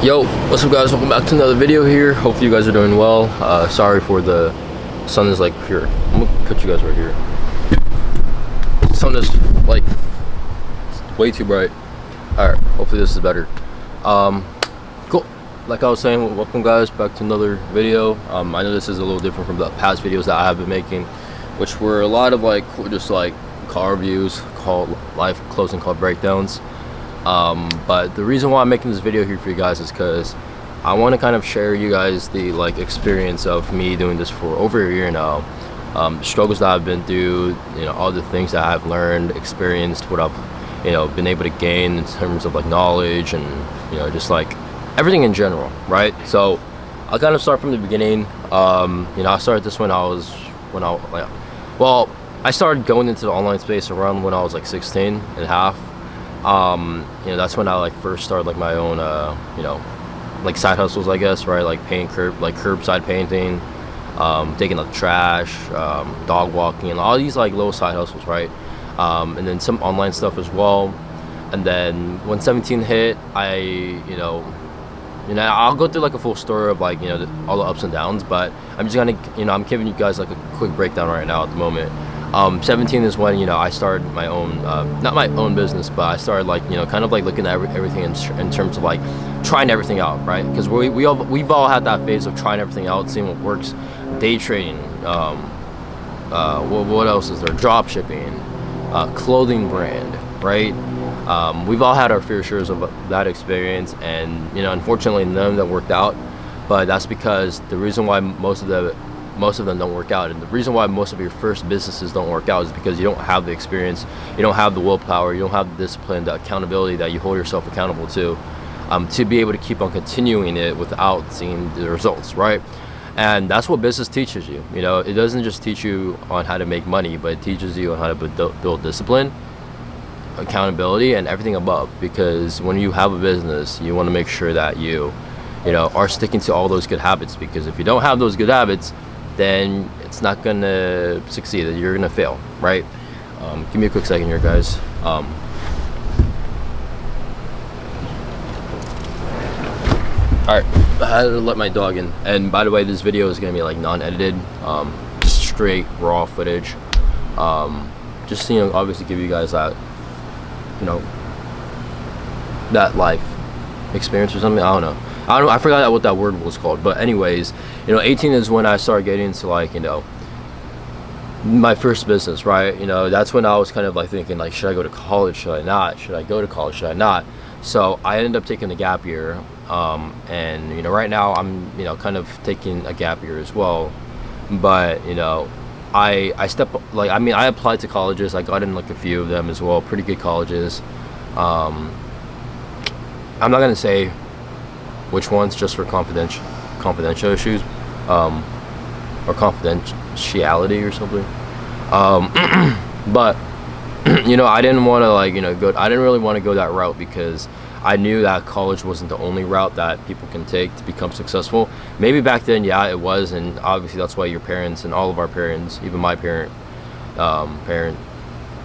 Yo, what's up guys, welcome back to another video here. Hopefully you guys are doing well. Sorry for the sun is like here. I'm gonna put you guys right here. The sun is like way too bright. Alright, hopefully this is better. Cool. Like I was saying, welcome guys back to another video. I know this is a little different from the past videos that I have been making, which were a lot of like just like car reviews, live closing car breakdowns. But the reason why I'm making this video here for you guys is because I want to kind of share you guys the like experience of me doing this for over a year now. The struggles that I've been through, you know, all the things that I've learned, experienced, what I've, you know, been able to gain in terms of like knowledge and, you know, just like everything in general, right? So I'll kind of start from the beginning. You know, I started this I started going into the online space around when I was like 16 and a half. You know, that's when I like first started like my own you know, like side hustles, I guess, right? Like curbside painting, taking out the trash, dog walking, and all these like little side hustles, right? And then some online stuff as well. And then when 17 hit, you know, I'll go through like a full story of like, you know, all the ups and downs, but I'm just gonna, you know, I'm giving you guys like a quick breakdown right now at the moment. 17 is when, you know, I started my own, not my own business, but I started like, you know, kind of like looking at everything in terms of like trying everything out, right? Because we've all had that phase of trying everything out, seeing what works. Day trading, what else is there? Drop shipping, clothing brand, right? We've all had our fair shares of that experience, and you know, unfortunately, none of them worked out. But that's because the reason why most of them don't work out, and the reason why most of your first businesses don't work out is because you don't have the experience, you don't have the willpower, you don't have the discipline, the accountability that you hold yourself accountable to be able to keep on continuing it without seeing the results, right? And that's what business teaches you. You know, it doesn't just teach you on how to make money, but it teaches you on how to build discipline, accountability, and everything above. Because when you have a business, you want to make sure that you know, are sticking to all those good habits, because if you don't have those good habits, then it's not gonna succeed, you're gonna fail, right? Give me a quick second here, guys. Alright, I had to let my dog in. And by the way, this video is gonna be like non-edited, just straight raw footage. Just, you know, obviously give you guys that, you know, that life experience or something. I forgot what that word was called. But anyways, you know, 18 is when I started getting into like, you know, my first business, right? You know, that's when I was kind of like thinking like, should I go to college? Should I not? Should I go to college? Should I not? So I ended up taking a gap year. And you know, right now I'm, you know, kind of taking a gap year as well. But you know, I applied to colleges. I got in like a few of them as well, pretty good colleges. I'm not gonna say which ones, just for confidential issues, or confidentiality or something. But you know, I didn't want to like, you know, I didn't really want to go that route, because I knew that college wasn't the only route that people can take to become successful. Maybe back then, yeah, it was, and obviously that's why your parents and all of our parents, even my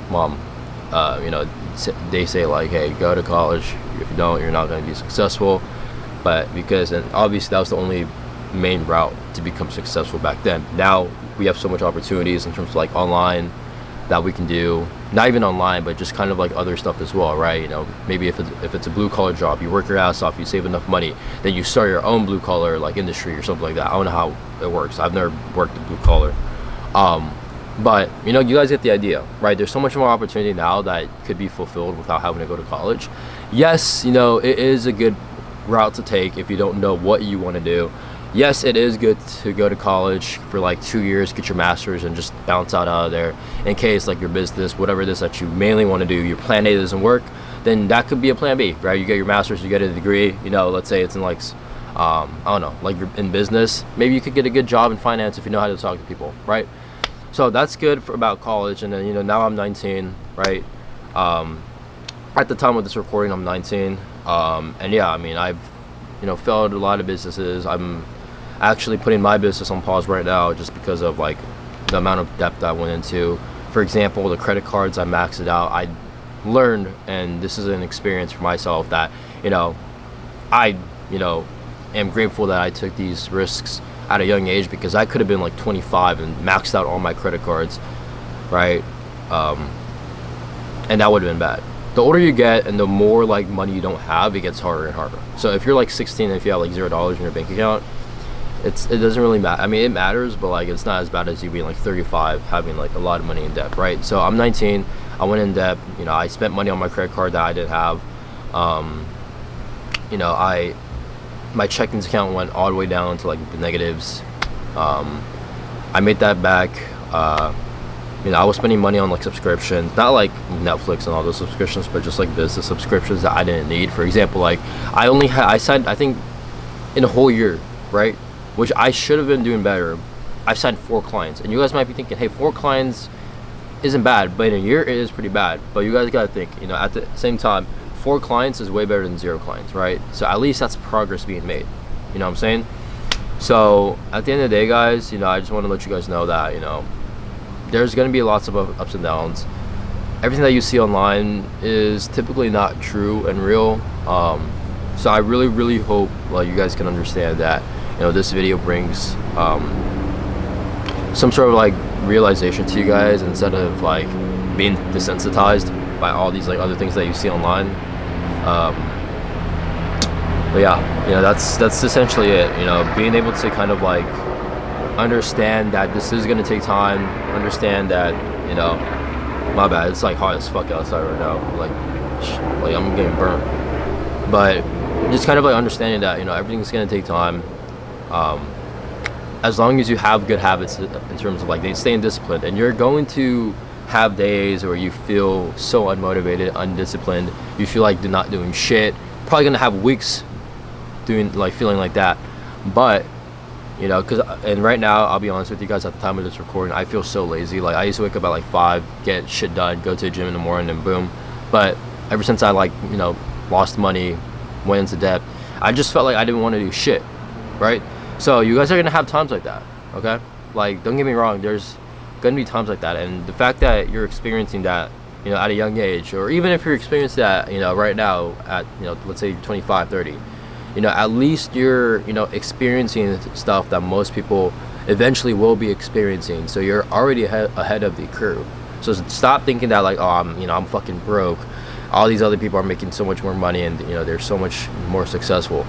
mom, you know, they say like, hey, go to college. If you don't, you're not going to be successful. But and obviously that was the only main route to become successful back then. Now we have so much opportunities in terms of like online that we can do, not even online, but just kind of like other stuff as well, right? You know, maybe if it's a blue collar job, you work your ass off, you save enough money, then you start your own blue collar like industry or something like that. I don't know how it works. I've never worked a blue collar. But you know, you guys get the idea, right? There's so much more opportunity now that could be fulfilled without having to go to college. Yes, you know, it is a good route to take if you don't know what you want to do. Yes, it is good to go to college for like 2 years, get your master's, and just bounce out of there in case like your business, whatever it is that you mainly want to do, your plan A doesn't work, then that could be a plan B, right? You get your master's, you get a degree, you know, let's say it's in like I don't know, like you're in business, maybe you could get a good job in finance if you know how to talk to people, right? So that's good for about college. And then, you know, now I'm 19, right? At the time of this recording, I'm 19. And yeah, I mean, I've, you know, failed a lot of businesses. I'm actually putting my business on pause right now just because of like the amount of depth I went into. For example, the credit cards, I maxed it out. I learned, and this is an experience for myself, that, you know, I you know, am grateful that I took these risks at a young age, because I could have been like 25 and maxed out all my credit cards, right? And that would have been bad. The older you get and the more like money you don't have, it gets harder and harder. So if you're like 16 and if you have like $0 in your bank account, it doesn't really matter. I mean, it matters, but like it's not as bad as you being like 35 having like a lot of money in debt, right? So I'm 19, I went in debt, you know, I spent money on my credit card that I didn't have. You know, my checking account went all the way down to like the negatives. I made that back. You know, I was spending money on like subscriptions, not like Netflix and all those subscriptions, but just like business subscriptions that I didn't need. For example, like I signed, I think in a whole year, right? Which I should have been doing better. I signed 4 clients, and you guys might be thinking, hey, 4 clients isn't bad, but in a year it is pretty bad. But you guys gotta think, you know, at the same time, 4 clients is way better than 0 clients, right? So at least that's progress being made. You know what I'm saying? So at the end of the day, guys, you know, I just want to let you guys know that, you know, there's going to be lots of ups and downs. Everything that you see online is typically not true and real. So I really hope you guys can understand that, you know, this video brings some sort of like realization to you guys, instead of like being desensitized by all these like other things that you see online. But yeah, you know, that's essentially it. You know, being able to kind of like understand that this is gonna take time, understand that, you know, my bad, it's like hot as fuck outside right now, like I'm getting burnt, but just kind of like understanding that, you know, everything's gonna take time. As long as you have good habits in terms of like staying disciplined, and you're going to have days where you feel so unmotivated, undisciplined, you feel like you're not doing shit, probably gonna have weeks feeling like that. But you know, and right now, I'll be honest with you guys, at the time of this recording, I feel so lazy. Like, I used to wake up at like 5, get shit done, go to the gym in the morning, and boom. But ever since I you know, lost money, went into debt, I just felt like I didn't want to do shit, right? So you guys are gonna have times like that, okay? Like, don't get me wrong, there's gonna be times like that, and the fact that you're experiencing that, you know, at a young age, or even if you're experiencing that, you know, right now at, you know, let's say you're 25, 30, you know, at least you're, you know, experiencing stuff that most people eventually will be experiencing. So you're already ahead of the curve. So stop thinking that like, oh, I'm fucking broke. All these other people are making so much more money, and you know, they're so much more successful.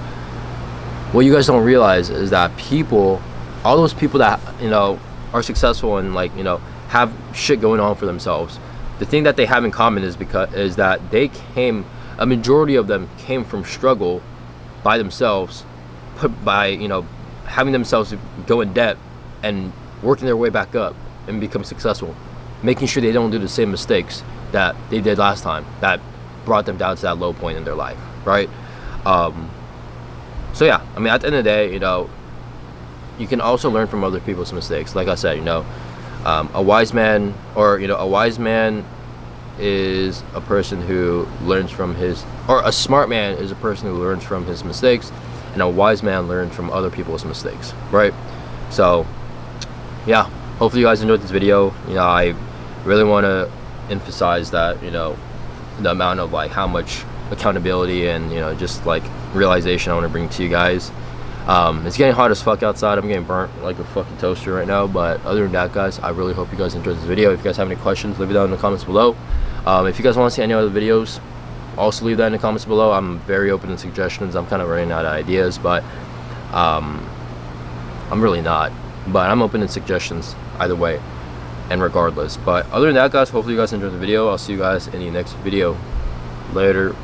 What you guys don't realize is that all those people that, you know, are successful and like, you know, have shit going on for themselves, the thing that they have in common is that a majority of them came from struggle by themselves, you know, having themselves go in debt and working their way back up and become successful, making sure they don't do the same mistakes that they did last time that brought them down to that low point in their life, right? So yeah, I mean, at the end of the day, you know, you can also learn from other people's mistakes. Like I said, you know, a wise man is a person who learns from a smart man is a person who learns from his mistakes, and a wise man learns from other people's mistakes, right? So yeah, hopefully you guys enjoyed this video. You know, I really want to emphasize that, you know, the amount of like how much accountability and, you know, just like realization I want to bring to you guys. It's getting hot as fuck outside. I'm getting burnt like a fucking toaster right now. But other than that, guys, I really hope you guys enjoyed this video. If you guys have any questions, leave it down in the comments below. If you guys want to see any other videos, also leave that in the comments below. I'm very open to suggestions. I'm kind of running out of ideas, but I'm really not. But I'm open to suggestions either way and regardless. But other than that, guys, hopefully you guys enjoyed the video. I'll see you guys in the next video. Later.